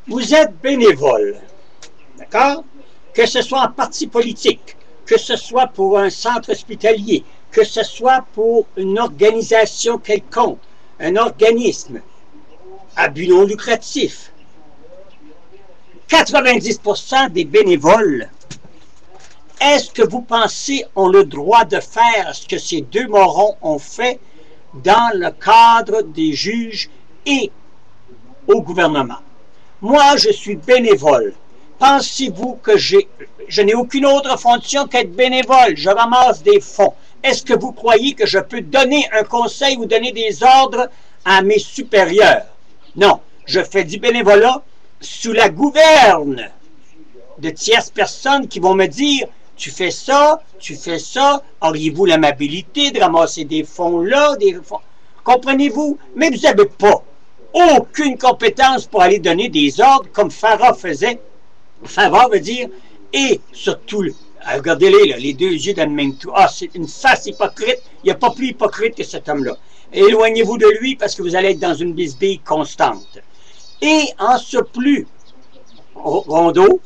Vous êtes bénévole, d'accord? Que ce soit en parti politique, que ce soit pour un centre hospitalier, que ce soit pour une organisation quelconque, un organisme à but non lucratif. 90% des bénévoles, est-ce que vous pensez ont le droit de faire ce que ces deux morons ont fait dans le cadre des juges et au gouvernement? Moi, je suis bénévole. Pensez-vous que je n'ai aucune autre fonction qu'être bénévole? Je ramasse des fonds. Est-ce que vous croyez que je peux donner un conseil ou donner des ordres à mes supérieurs? Non, je fais du bénévolat sous la gouverne de tierces personnes qui vont me dire « Tu fais ça, auriez-vous l'amabilité de ramasser des fonds là, des fonds... » Comprenez-vous? Mais vous n'avez pas aucune compétence pour aller donner des ordres comme Farah faisait. Farah veut dire, et surtout, regardez-les, les deux yeux dans le même trou. Ah, c'est une face hypocrite. Il n'y a pas plus hypocrite que cet homme-là. Éloignez-vous de lui parce que vous allez être dans une bisbille constante. Et en surplus, Rondeau,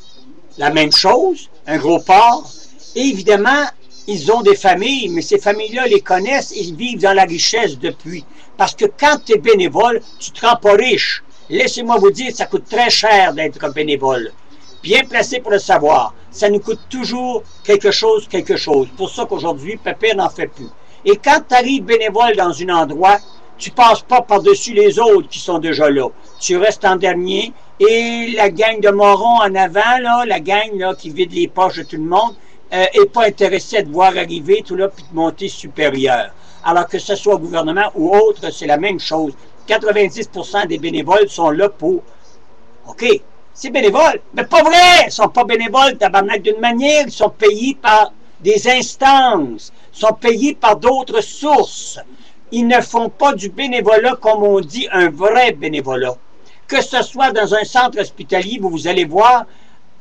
la même chose, un gros porc. Et évidemment, ils ont des familles, mais ces familles-là les connaissent et ils vivent dans la richesse depuis. Parce que quand tu es bénévole, tu ne te rends pas riche. Laissez-moi vous dire, ça coûte très cher d'être bénévole. Bien placé pour le savoir. Ça nous coûte toujours quelque chose. Pour ça qu'aujourd'hui, Pépé n'en fait plus. Et quand tu arrives bénévole dans un endroit, tu ne passes pas par-dessus les autres qui sont déjà là. Tu restes en dernier et la gang de morons en avant, là, la gang là, qui vide les poches de tout le monde, n'est pas intéressée à te voir arriver tout là puis te monter supérieur. Alors que ce soit au gouvernement ou autre, c'est la même chose. 90% des bénévoles sont là pour... OK, c'est bénévole, mais pas vrai! Ils ne sont pas bénévoles, tabarnak, d'une manière. Ils sont payés par des instances. Ils sont payés par d'autres sources. Ils ne font pas du bénévolat, comme on dit, un vrai bénévolat. Que ce soit dans un centre hospitalier, vous allez voir,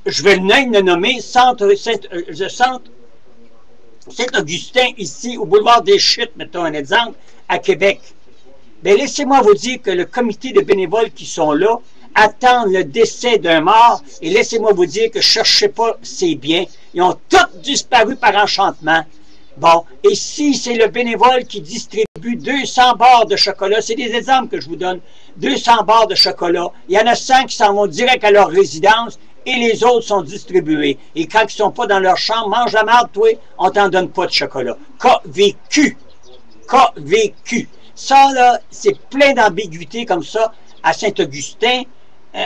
je vais le nommer, centre Saint-Augustin, ici, au boulevard des Chutes, mettons un exemple, à Québec. Bien, laissez-moi vous dire que le comité de bénévoles qui sont là attendent le décès d'un mort, et laissez-moi vous dire que cherchez pas ces biens. Ils ont tous disparu par enchantement. Bon, et si c'est le bénévole qui distribue 200 barres de chocolat, c'est des exemples que je vous donne, 200 barres de chocolat, il y en a 100 qui s'en vont direct à leur résidence et les autres sont distribués. Et quand ils ne sont pas dans leur chambre, mange la marde, toi, on t'en donne pas de chocolat. Cas vécu. Ça, là, c'est plein d'ambiguïté comme ça à Saint-Augustin,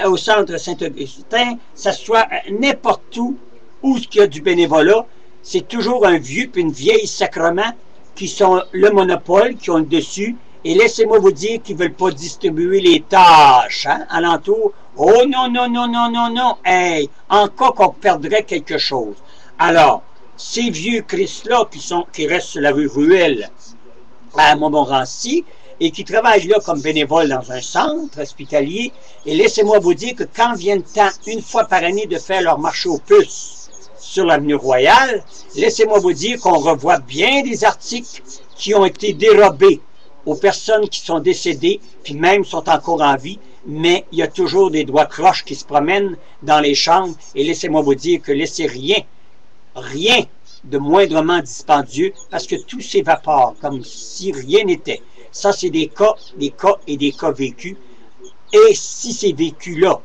au centre Saint-Augustin, ça soit n'importe où il y a du bénévolat. C'est toujours un vieux puis une vieille sacrement qui sont le monopole, qui ont le dessus. Et laissez-moi vous dire qu'ils ne veulent pas distribuer les tâches alentour. Oh non. Hey, en cas qu'on perdrait quelque chose. Alors, ces vieux Christ-là qui restent sur la rue Ruelle à Montmorency et qui travaillent là comme bénévoles dans un centre hospitalier, et laissez-moi vous dire que quand vient le temps, une fois par année, de faire leur marché aux puces sur l'avenue Royale, laissez-moi vous dire qu'on revoit bien des articles qui ont été dérobés aux personnes qui sont décédées, puis même sont encore en vie, mais il y a toujours des doigts croches qui se promènent dans les chambres, et laissez-moi vous dire que laissez rien de moindrement dispendieux, parce que tout s'évapore, comme si rien n'était. Ça, c'est des cas vécus, et si c'est vécu là,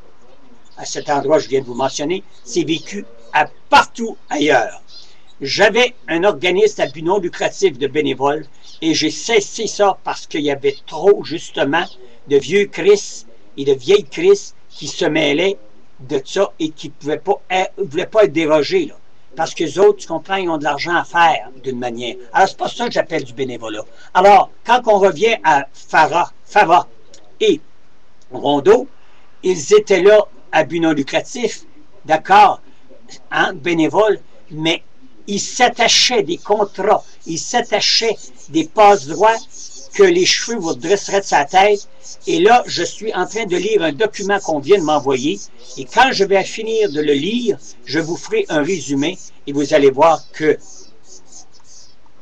à cet endroit que je viens de vous mentionner, c'est vécu partout ailleurs. J'avais un organisme à but non lucratif de bénévoles et j'ai cessé ça parce qu'il y avait trop, justement, de vieux Christ et de vieilles Christ qui se mêlaient de ça et qui ne voulaient pas être dérogés. Là. Parce que les autres, tu comprends, ils ont de l'argent à faire d'une manière. Alors, c'est pas ça que j'appelle du bénévolat. Alors, quand on revient à Farah et Rondeau, ils étaient là à but non lucratif, d'accord, bénévoles, mais ils s'attachaient des contrats, ils s'attachaient des passe-droits que les cheveux vous dresseraient de sa tête. Et là, je suis en train de lire un document qu'on vient de m'envoyer. Et quand je vais finir de le lire, je vous ferai un résumé et vous allez voir que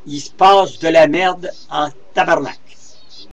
il se passe de la merde en tabarnak.